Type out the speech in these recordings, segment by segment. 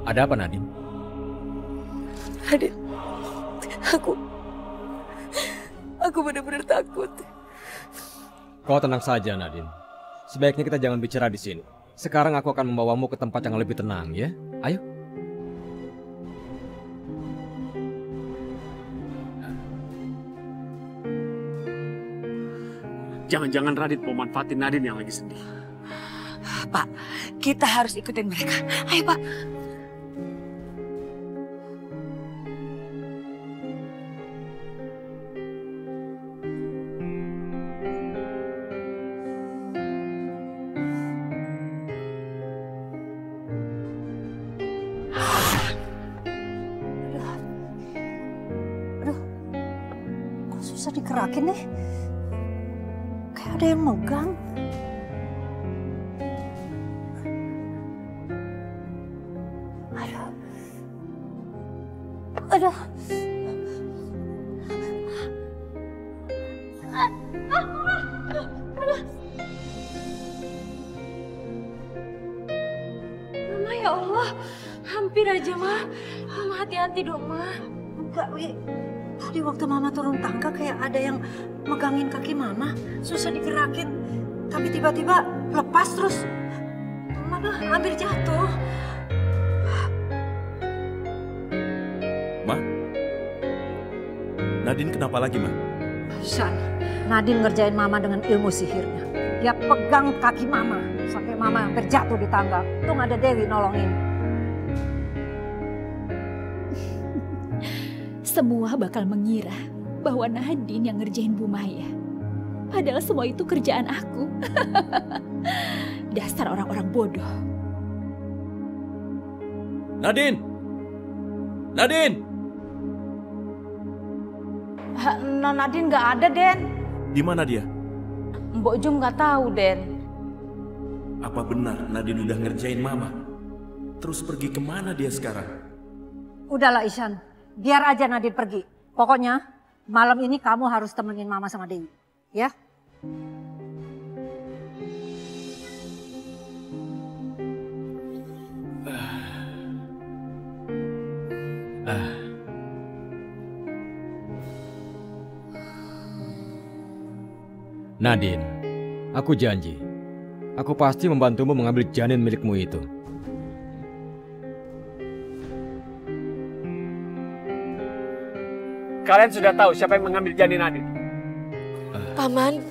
Ada apa, Nadine? Radit, aku benar-benar takut. Kau tenang saja, Nadine. Sebaiknya kita jangan bicara di sini. Sekarang aku akan membawamu ke tempat yang lebih tenang, ya? Ayo. Jangan-jangan Radit mau manfaatin Nadine yang lagi sedih. Pak, kita harus ikutin mereka. Ayo, Pak. Aduh, kok susah dikerakin nih? Kayak ada yang megang. Aduh. Mama, ya Allah, hampir aja, Ma. Mama hati-hati dong, Ma. Enggak, Wi. Tadi waktu Mama turun tangga kayak ada yang megangin kaki Mama. Susah digerakin. Tapi tiba-tiba lepas terus. Mama hampir jatuh. Ma? Nadine kenapa lagi, Ma? Shan, Nadine ngerjain Mama dengan ilmu sihirnya. Dia pegang kaki Mama sampai Mama hampir jatuh di tangga. Untung ada Dewi nolongin. Semua bakal mengira bahwa Nadine yang ngerjain Bu Maya. Padahal semua itu kerjaan aku. Dasar orang-orang bodoh. Nadine! Nadine! Non Nadine nggak ada, Den. Di mana dia? Mbok Jum nggak tahu, Den. Apa benar Nadine udah ngerjain Mama? Terus pergi kemana dia sekarang? Udahlah Ishan, biar aja Nadine pergi. Pokoknya malam ini kamu harus temenin Mama sama Dewi. Ya? Nadine, aku janji. Aku pasti membantumu mengambil janin milikmu itu. Kalian sudah tahu siapa yang mengambil janin Nadine? Paman,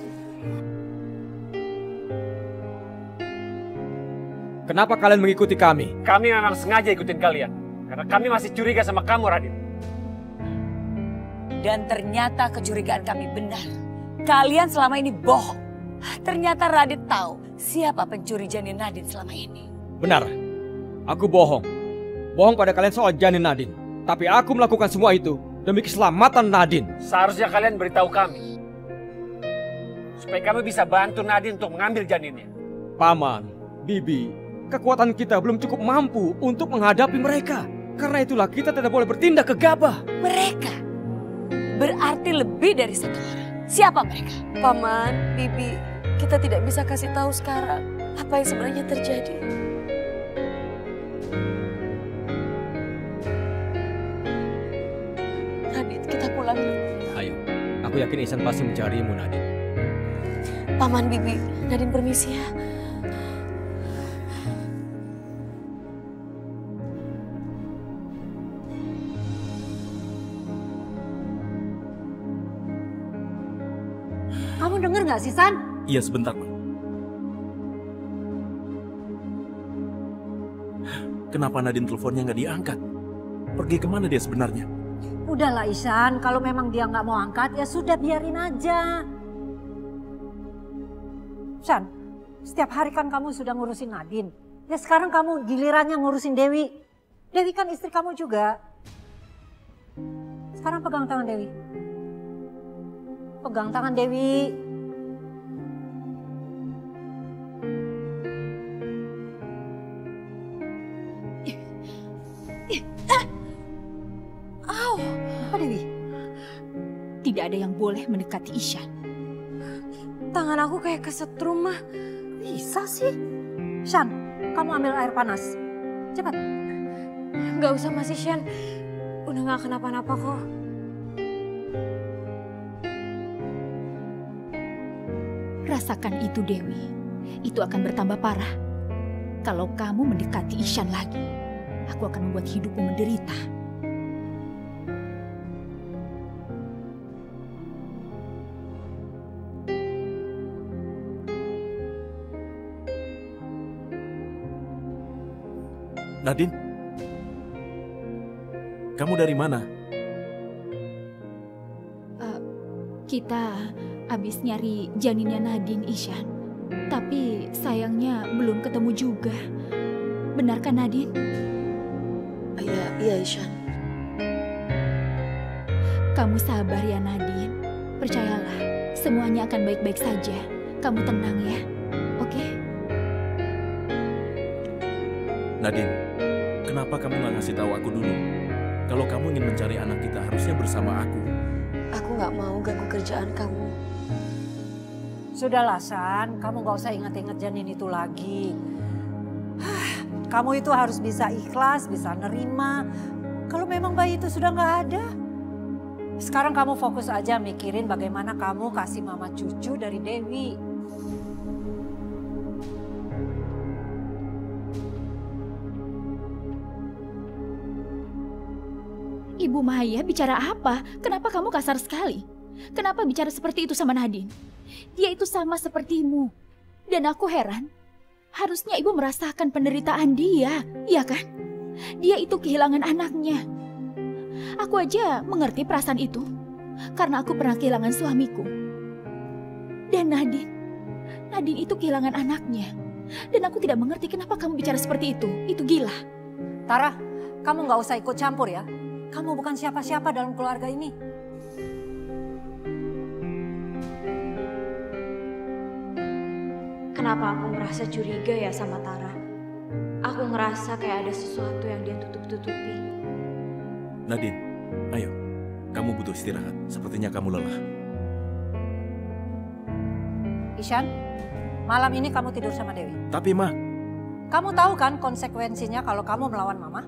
Kenapa kalian mengikuti kami? Kami memang sengaja ikutin kalian. Karena kami masih curiga sama kamu, Radit. dan ternyata kecurigaan kami benar. Kalian selama ini bohong. Ternyata Radit tahu siapa pencuri janin Nadine selama ini. Benar, aku bohong. Bohong pada kalian soal janin Nadine. Tapi aku melakukan semua itu demi keselamatan Nadine. Seharusnya kalian beritahu kami. Supaya kami bisa bantu Nadine untuk mengambil janinnya. Paman, Bibi, kekuatan kita belum cukup mampu untuk menghadapi mereka. Karena itulah kita tidak boleh bertindak gegabah. Mereka berarti lebih dari satu orang. Siapa mereka? Paman, Bibi, kita tidak bisa kasih tahu sekarang apa yang sebenarnya terjadi. Radit, kita pulang yuk. Ayo, aku yakin Ihsan pasti mencarimu, Nadine. Paman, Bibi, Nadine permisi ya. Kamu denger gak sih, San? Iya, sebentar, Ma. Kenapa Nadine teleponnya nggak diangkat? Pergi kemana dia sebenarnya? Udahlah Ihsan, kalau memang dia nggak mau angkat, ya sudah biarin aja. San, setiap hari kan kamu sudah ngurusin Nadine. Ya sekarang kamu gilirannya ngurusin Dewi. Dewi kan istri kamu juga. Sekarang pegang tangan Dewi. Pegang tangan Dewi. Au, apa Dewi? Tidak ada yang boleh mendekati Ihsan. tangan aku kayak kesetrum, Mah. Bisa sih. San, kamu ambil air panas. Cepat. Gak usah Mas Isyan, udah gak kenapa-napa kok. Rasakan itu Dewi, itu akan bertambah parah. Kalau kamu mendekati Isyan lagi, aku akan membuat hidupmu menderita. Nadine, kamu dari mana? Kita habis nyari janinnya Nadine, Isyan. Tapi sayangnya belum ketemu juga. Benarkah Nadine? Iya Isyan. Kamu sabar ya Nadine. Percayalah, semuanya akan baik-baik saja. Kamu tenang ya, oke? Nadine, kenapa kamu gak ngasih tahu aku dulu? Kalau kamu ingin mencari anak kita harusnya bersama aku. Aku gak mau ganggu kerjaan kamu. Sudahlah San, kamu gak usah ingat-ingat janin itu lagi. Kamu itu harus bisa ikhlas, bisa nerima. Kalau memang bayi itu sudah gak ada. Sekarang kamu fokus aja mikirin bagaimana kamu kasih mama cucu dari Dewi. Ibu Maya bicara apa? Kenapa kamu kasar sekali? Kenapa bicara seperti itu sama Nadine? Dia itu sama sepertimu. Dan aku heran. Harusnya ibu merasakan penderitaan dia, iya kan? Dia itu kehilangan anaknya. Aku aja mengerti perasaan itu. Karena aku pernah kehilangan suamiku. Dan Nadine itu kehilangan anaknya. Dan aku tidak mengerti kenapa kamu bicara seperti itu. Itu gila. Tara, kamu gak usah ikut campur ya. Kamu bukan siapa-siapa dalam keluarga ini. Kenapa aku merasa curiga ya sama Tara? Aku ngerasa kayak ada sesuatu yang dia tutup-tutupi. Nadine, ayo. Kamu butuh istirahat. Sepertinya kamu lelah. Isyan, malam ini kamu tidur sama Dewi. Tapi Ma, Kamu tahu kan konsekuensinya kalau kamu melawan mama?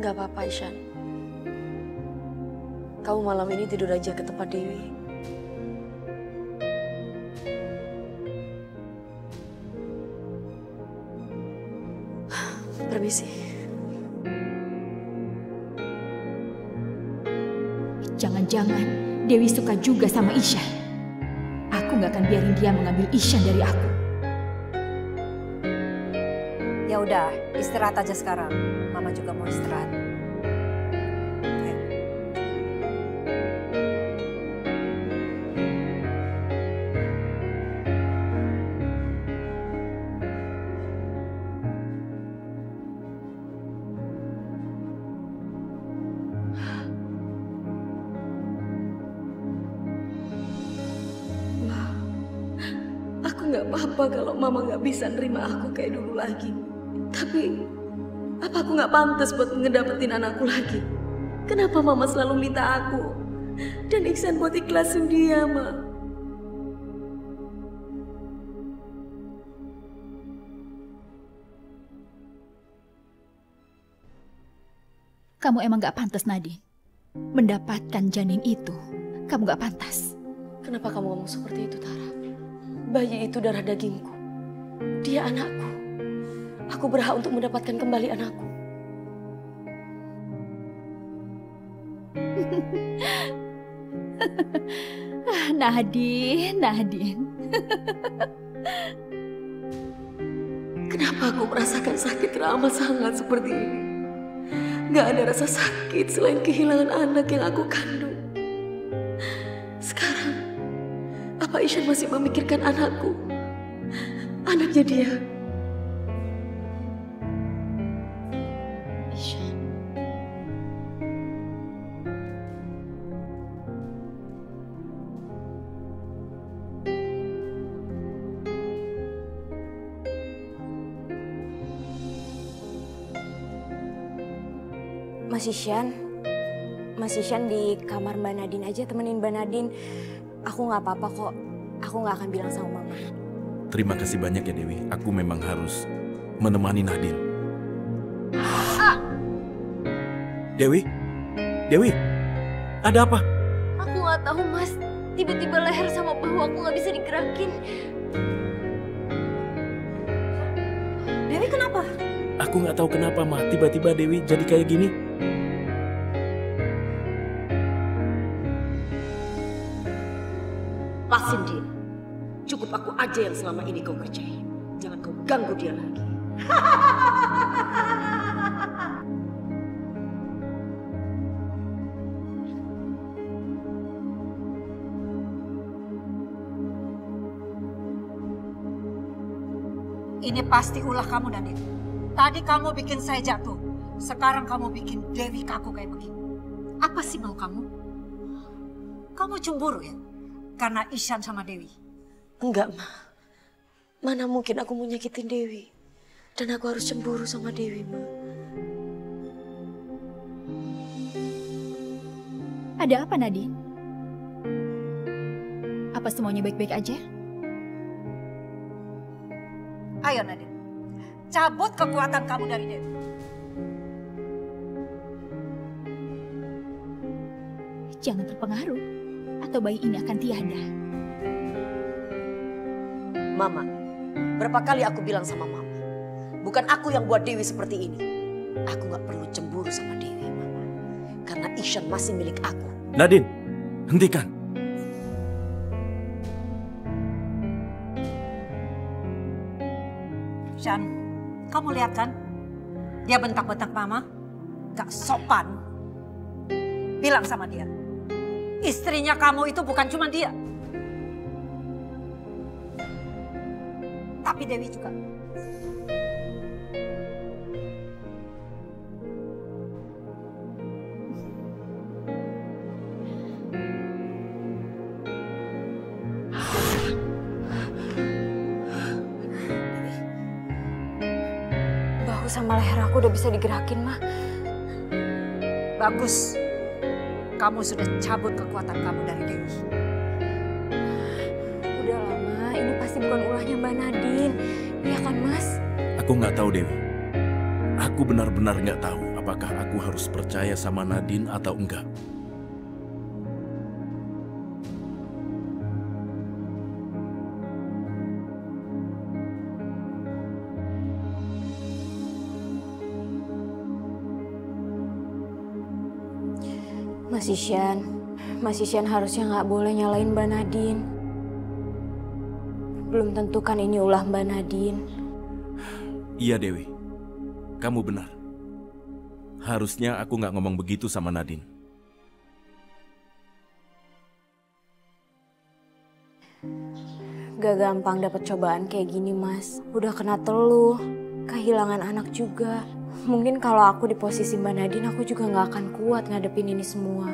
Gak apa-apa Isyan. Kamu malam ini tidur aja ke tempat Dewi. Permisi. Jangan-jangan Dewi suka juga sama Isyan. Aku gak akan biarin dia mengambil Isyan dari aku. Ya udah, istirahat aja sekarang. Mama juga mau istirahat. Ayo. Aku gak apa-apa kalau mama gak bisa nerima aku kayak dulu lagi. Tapi, apa aku gak pantas buat ngedapetin anakku lagi? Kenapa mama selalu minta aku? Dan Iksan buat ikhlasin dia, Ma. Kamu emang gak pantas, Nadine. Mendapatkan janin itu, kamu gak pantas. Kenapa kamu ngomong seperti itu, Tara? Bayi itu darah dagingku. Dia anakku. Aku berhak untuk mendapatkan kembali anakku. Nadine. Kenapa aku merasakan sakit teramat sangat seperti ini? Gak ada rasa sakit selain kehilangan anak yang aku kandung. Sekarang, apa Isyan masih memikirkan anakku? Anaknya dia. Isyan. Mas Isyan di kamar Mbak Nadine aja, temenin Mbak Nadine. Aku nggak apa-apa kok. Aku nggak akan bilang sama Mama. Terima kasih banyak ya Dewi. Aku memang harus menemani Nadine. Dewi? Dewi? Ada apa? Aku nggak tahu, Mas. Tiba-tiba leher sama bahu aku nggak bisa digerakin. Dewi kenapa? Aku nggak tahu kenapa, Ma. Tiba-tiba Dewi jadi kayak gini. Lepasin dia. Cukup aku aja yang selama ini kau kerjain. Jangan kau ganggu dia lagi. Ini pasti ulah kamu, Nadine. Tadi kamu bikin saya jatuh. Sekarang kamu bikin Dewi kaku kayak begini. Apa sih mau kamu? Kamu cemburu ya? Karena Ishan sama Dewi. Enggak, Ma. Mana mungkin aku mau nyakitin Dewi. Dan aku harus cemburu sama Dewi, Ma. Ada apa, Nadine? Apa semuanya baik-baik aja? Ayo Nadine, cabut kekuatan kamu dari Dewi. Jangan terpengaruh, atau bayi ini akan tiada. Mama, berapa kali aku bilang sama Mama, bukan aku yang buat Dewi seperti ini. Aku gak perlu cemburu sama Dewi, Mama. Karena Ishan masih milik aku. Nadine, hentikan. Ishan, kamu lihat kan? Dia bentak-bentak Mama. Gak sopan. Bilang sama dia. Istrinya kamu itu bukan cuma dia. Tapi Dewi juga. Bahu sama leher aku udah bisa digerakin, Ma. Bagus. Kamu sudah cabut kekuatan kamu dari Dewi. Udah lama, ini pasti bukan ulahnya Mbak Nadine. Iya kan, Mas? Aku nggak tahu, Dewi. Aku benar-benar nggak tahu apakah aku harus percaya sama Nadine atau enggak. Mas Ishan harusnya nggak boleh nyalain Mbak Nadine. Belum tentu kan ini ulah Mbak Nadine. Iya Dewi, kamu benar. Harusnya aku nggak ngomong begitu sama Nadine. Gak gampang dapet cobaan kayak gini, Mas. Udah kena teluh, kehilangan anak juga. Mungkin kalau aku di posisi Mbak Nadine, aku juga gak akan kuat ngadepin ini semua.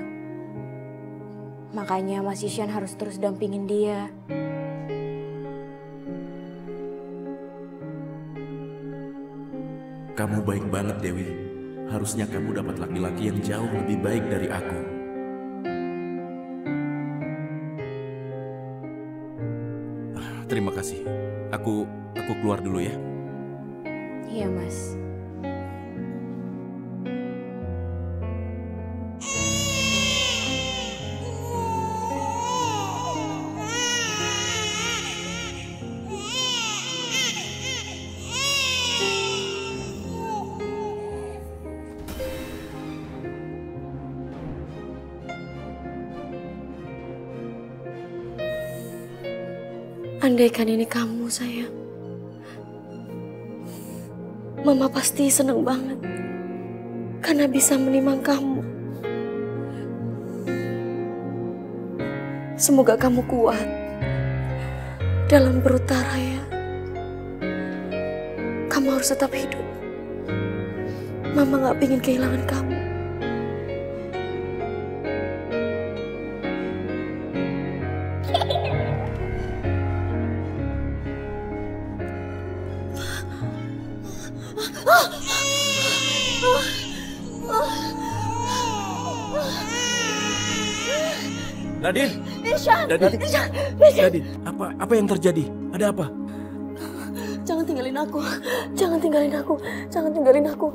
Makanya Mas Ishan harus terus dampingin dia. Kamu baik banget, Dewi. Harusnya kamu dapat laki-laki yang jauh lebih baik dari aku. Terima kasih. Aku keluar dulu ya. Iya, Mas. Andaikan ini kamu, sayang. Mama pasti seneng banget. Karena bisa menimang kamu. Semoga kamu kuat. Dalam berutara ya. Kamu harus tetap hidup. Mama gak pengen kehilangan kamu. Nadine, Ishan, Nadine, Ishan. Nadine, apa yang terjadi? Ada apa? Jangan tinggalin aku. Jangan tinggalin aku. Jangan tinggalin aku.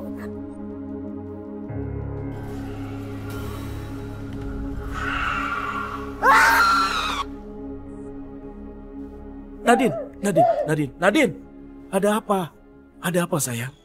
Nadine. Ada apa? Ada apa sayang?